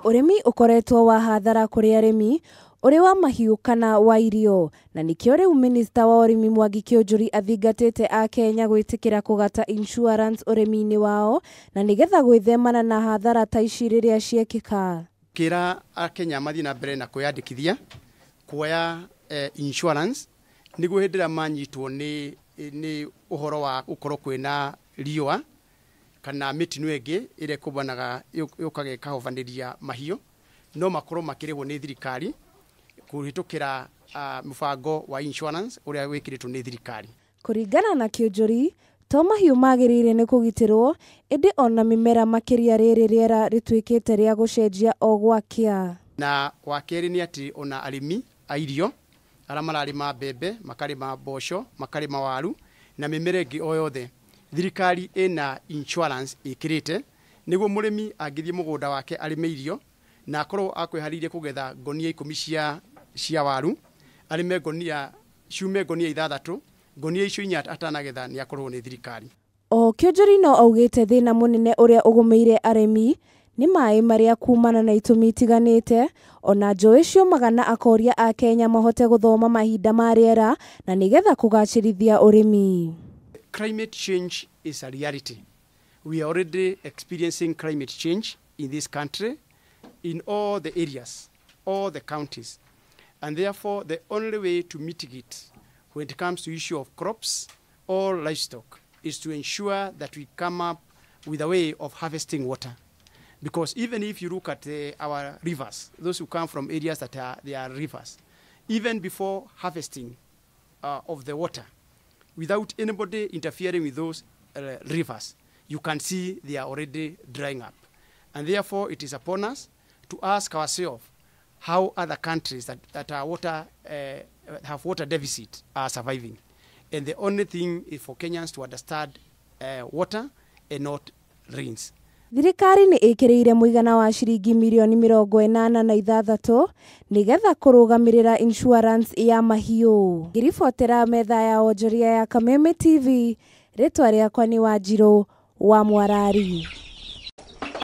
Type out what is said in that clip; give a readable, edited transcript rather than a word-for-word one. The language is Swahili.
Urimi ukoretwo wa hathara kuri arimi uri wa mahiu kana wa irio, na nikio riu minista wa urimi Mwangi Kiunjuri athingatite a Kenya gwitikira kugata insurance urimi-ini wao na nigetha gwithemana na hathara ta ici riria ciekika. Kira a Kenya mathi na mbere na kwiyandikithia kuoya insurance niguo hindira manyitwo ni uhoro wa ukorwo kwina riua kana mitino ingi ire kubanaga yukage kahovaniriria mahiu no makorwo makirihwo ni thirikari kuhitukira mubango wa insurance uria wikiritwo ni thirikari. Kuringana na Kiunjuri, to mahiu magirire ni kugitirwo indi ona mimera makiria riri riera ritwikite ria gucenjia o gwakia. Na wakeri ni ati ona arimi a irio ara mararima mbembe, makarima mboco, makarima waru na mimera ingi o yothe thirikari ina insurance ikirite niguo murimi angithie mugunda wake arime irio na akorwo akwiharirie kugetha ngonia 10 cia waru arime ngonia ciume ngonia 6 ngonia icio 4 atanagetha ni akorwo ni thirikari. O Kiunjuri no augite thina munene uria ugumeire arimi ni mai maria kumana na itumi itiganite ona njui ciumaga na akoria a Kenya mahote guthoma mahinda ma riera na nigetha kugacirithia urimi. Climate change is a reality. We are already experiencing climate change in this country, in all the areas, all the counties. And therefore, the only way to mitigate when it comes to issue of crops or livestock is to ensure that we come up with a way of harvesting water. Because even if you look at our rivers, those who come from areas that are rivers, even before harvesting of the water, without anybody interfering with those rivers, you can see they are already drying up. And therefore, it is upon us to ask ourselves how other countries that are have water deficit are surviving. And the only thing is for Kenyans to understand water and not rains. Thirikari ni ikireire muigana wa shiringi milioni 86 nigetha kurugamirira insurance ya mahiu. Ngiribotera metha ya onjoria ya Kameme TV, ritwa riakwa ni Wanjiru wa Mwarari.